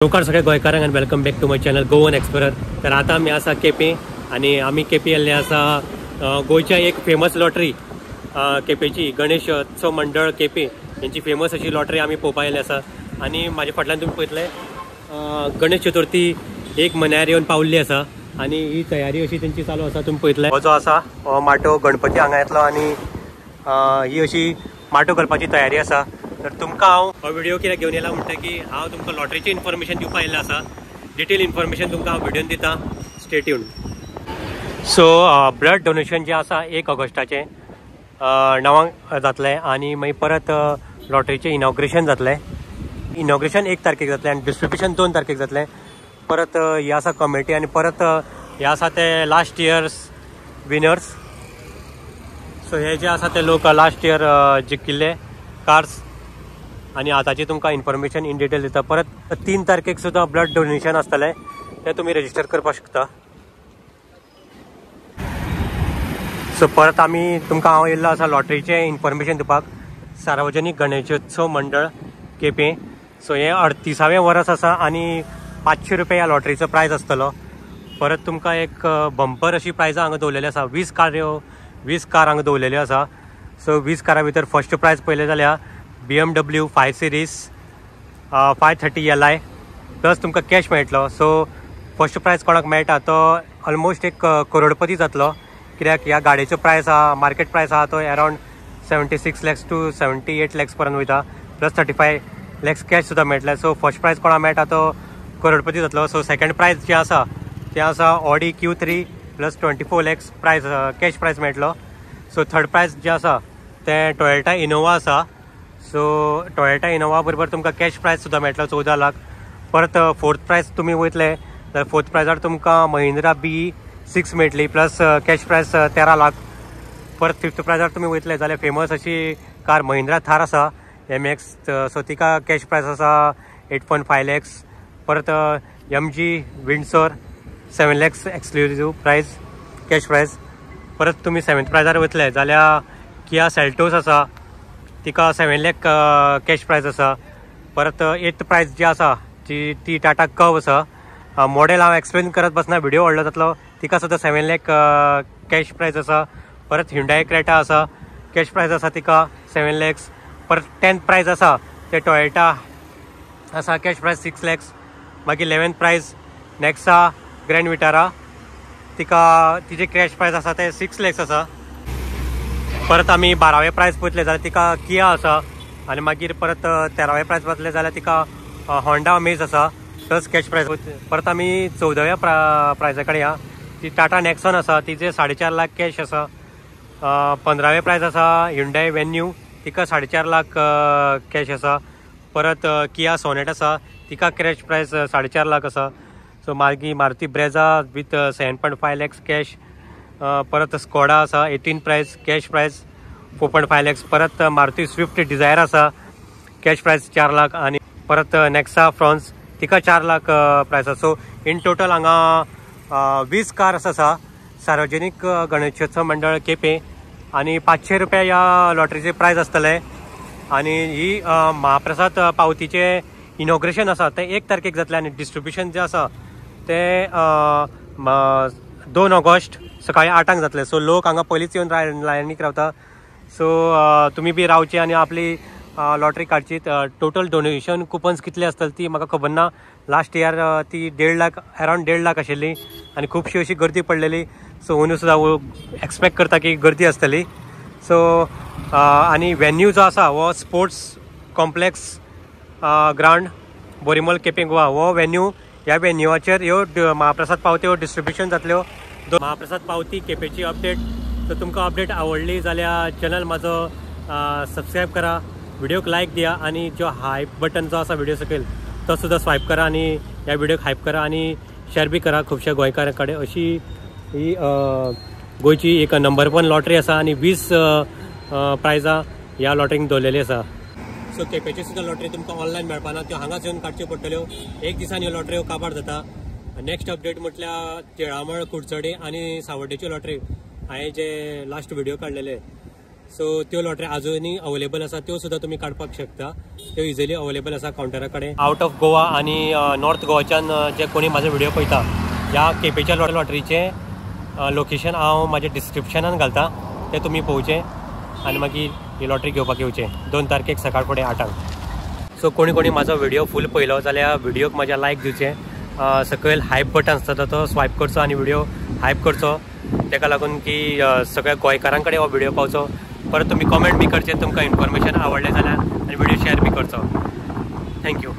नमस्कार सगळ्या गोंयकारांक आनी welcome back to my channel Goan explorer. तर आता आमी आसा केपें आनी आमी केपें येल्ले आसा गोंयच्या एक फेमस लॉटरी केपेंची गणेशोत्सव मंडळ केपें हेंची फेमस अशी लॉटरी आमी पळोवपाक येयल्ले आसा। आनी म्हाज्या फाटल्यान तुमी पळयतले गणेश चतुर्थी एक म्हयन्यार येवन पावल्ली आसा आनी ही तयारी अशी तेंची चालू आसा। तुमी पळयतले हो जो आसा हो माटो गणपती हांगा येतलो आनी ही अशी माटो घालपाची तयारी आसा। तर तुमकां हांव हो व्हिडिओ कित्याक घेवन येयला म्हणटा की हांव तुमकां लॉटरीची इन्फॉर्मेशन दिवपाक येयल्लें आसा। डिटेल इन्फॉर्मेशन तुमकां हांव व्हिडिओन दिता, stay tuned. So blood donation जें आसा 1 ऑगस्टाचें 9 जातलें आनी मागीर परत लॉटरीचें इनॉग्रेशन जातलें। इनॉग्रेशन 1 तारखेक जातलें आनी डिस्ट्रिब्युशन 2 तारखेक जातलें। परत हे आसा कमिटी आनी परत हे आसा ते लास्ट इयर्स विनर्स। सो हे जे आसा ते लोक लास्ट इयर जिखिल्ले कार्स आनी आतांची तुमकां इन्फॉर्मेशन इन डिटेल दिता। परत 3 तारखेक सुद्दां ब्लड डोनेशन आसतलें, तें तुमी रजिस्टर करपाक शकता। सो परत आमी तुमकां हांव येयल्लो आसा लॉटरीचें इन्फॉर्मेशन दिवपाक। सार्वजनीक गणेशोत्सव मंडळ केपें। सो हें 38वें वर्स आसा आनी 500 रुपया ह्या लॉटरीचो प्रायज आसतलो। परत तुमकां एक बंपर अशी प्रायजां हांगा दवरलेली आसा। 20 कार हांगा दवरलेल्यो आसा। सो 20 कारां भितर फर्स्ट प्रायज पयलें जाल्यार BMW 5 Series 530 Li प्लस तुमकां कॅश मेळटलो। सो फर्स्ट प्रायज कोणाक मेळटा तो ऑलमोस्ट एक करोडपती जातलो, कित्याक ह्या गाडयेचो प्रायस आहा मार्केट प्रायस आहा तो अरावंड 76 lakhs to 78 lakhs पर्यंत वयता, प्लस 35 lakhs कॅश सुद्दां मेळटलें। सो फर्स्ट प्रायज कोणाक मेळटा तो करोडपती जातलो। सो सेकंड प्रायज जे आसा तें आसा Audi Q3 plus 24 lakhs prize cash prize मेळटलो। सो थर्ड प्रायज जे आसा तें टोयोटा इनोवा आसा। सो टोयोटा इनोवा बरोबर तुमकां कॅश प्रायज सुद्दां मेळटलो 14 लाख। परत फोर्थ प्रायज तुमी वयतले जाल्यार फोर्थ प्रायजार तुमकां महिंद्रा B6 मेळटली प्लस कॅश प्रायज 13 लाख। परत फिफ्थ प्रायजार तुमी वयतले जाल्यार फेमस अशी कार महिंद्रा थार आसा MX, सो तिका कॅश प्रायज आसा 8.5 lakhs। परत MG Windsor 7 lakhs exclusive prize cash prize. परत तुमी 7th प्रायजार वयतले जाल्यार किया सेल्टोस आसा, तिका 7 lakh कॅश प्रायज आसा। परत 8th प्रायज जी आसा ती टाटा कर्व आसा। मॉडेल हांव एक्सप्लेन करत बसना, व्हिडिओ व्हडलो जातलो। तिका सुद्दां 7 lakh कॅश प्रायज आसा। परत Hyundai क्रेटा आसा, कॅश प्रायज आसा तिका 7 lakhs। परत 10th प्रायज आसा ते टोयोटा आसा, कॅश प्रायज 6 lakhs। मागीर 11th prize Nexa grand Vitara, तिका तिचे कॅश प्रायज आसा ते 6 lakhs आसा। परत आमी 12वें प्रायज पळयतले जाल्यार तिका किया आसा आनी मागीर परत 13वें प्रायज पळयतले जाल्यार तिका होंडा अमेज आसा प्लस कॅश प्रायज। परत आमी 14व्या प्रायजा कडेन या, ती टाटा नेक्सॉन आसा, तिचे 4.5 लाख कॅश आसा। 15वें प्रायज आसा Hyundai Venue, तिका 4.5 लाख कॅश आसा। परत किया सोनेट आसा, तिका कॅश प्रायज 4.5 लाख आसा। सो मागीर Maruti Brezza with 7.5 lakhs cash. परत स्कोडा आसा 18 प्रायज कॅश प्रायज 4.5 lakhs। परत मारुती स्विफ्ट डिझायर आसा, कॅश प्रायज 4 लाख। आणि परत नेक्सा फ्रॉन्स, तिका 4 लाख प्रायस आसा। सो इन टोटल हांगा 20 कार्स आसा सार्वजनीक गणेशोत्सव मंडळ केपें आनी 500 रुपया ह्या लॉटरीचे प्रायज आसतले। आनी ही महाप्रसाद पावतीचे इनॉग्रेशन आसा ते 1 तारखेक जातले आनी डिस्ट्रिब्युशन जे आसा ते 2 ऑगस्ट सकाळी 8 जातले। सो लोक हांगा पयलींच येवन लायनीक रावता। सो तुमी बी रावचे आनी आपली लॉटरी काडची। टोटल डोनेशन कुपन्स कितले आसतले ती म्हाका खबर ना। लास्ट इयर ती 1.5 लाख अरावंड 1.5 लाख आशिल्ली आनी खुबशी अशी गर्दी पडलेली। सो अंदू सुद्दां एक्सपेक्ट करता की गर्दी आसतली। सो आनी वेन्यू जो आसा हो sports complex ground Borimol Quepem Goa हो वेन्यू। ह्या वेन्यूवाचेर ह्यो महाप्रसाद पावत्यो डिस्ट्रिब्युशन जातल्यो। महाप्रसाद पावती केपेंची अपडेट। सो तुमकां अपडेट आवडली जाल्यार चॅनल म्हाजो सबस्क्रायब करा, व्हिडिओक लायक दिया आनी जो हायप बटन जो आसा व्हिडिओ सकयल तो सुद्दां स्वायप करा आनी ह्या व्हिडिओक हायप करा आनी शेअर बी करा खुबश्या गोंयकारां कडेन। अशी ही गोंयची एक नंबर 1 लॉटरी आसा आनी 20 प्रायजां ह्या लॉटरीक दवरलेली आसा। सो केपेंची सुद्दां लॉटरी तुमकां ऑनलायन मेळपाना, त्यो हांगाच येवन काडच्यो पडटल्यो। एक दिसान ह्यो लॉटऱ्यो काबार जाता। नेक्स्ट अपडेट म्हटल्यार तिळामळ कुडचडे आनी सावड्डेची लॉटरी हांवें जे लास्ट व्हिडिओ काडलेले सो त्यो लॉटरी अजूनही अवेलेबल आसा, त्यो सुद्धा तुम्ही काडपाक शकता. त्यो इजिली अवेलेबल आसा काउंटरा कडेन. आउट ऑफ गोवा आणि नॉर्थ गोवाच्यान जे कोणी माझो व्हिडिओ पळयता ह्या केपेच्या लॉटरीचे लोकेशन हांव माझ्या डिस्क्रिप्शनान घालता, ते तुम्ही पळोवचे आणि मागीर ही लॉटरी घेवपाक येवचे 2 तारखेक सकाळ फुडें 8:00. सो कोणी माझा व्हिडिओ फूल पळयलो जाल्यार व्हिडिओक माझ्या लायक दिवचे. सकयल हायप बटन आसता तो स्वायप करचो आणि व्हिडिओ हायप करचो, ताका लागून की सगळ्या गोंयकारां कडेन हो व्हिडिओ पावचो. परत तुम्ही कॉमेंट बी करचे तुमकां इन्फॉर्मेशन आवडलें जाल्यार, आणि व्हिडिओ शेअर बी करचो. थँक्यू.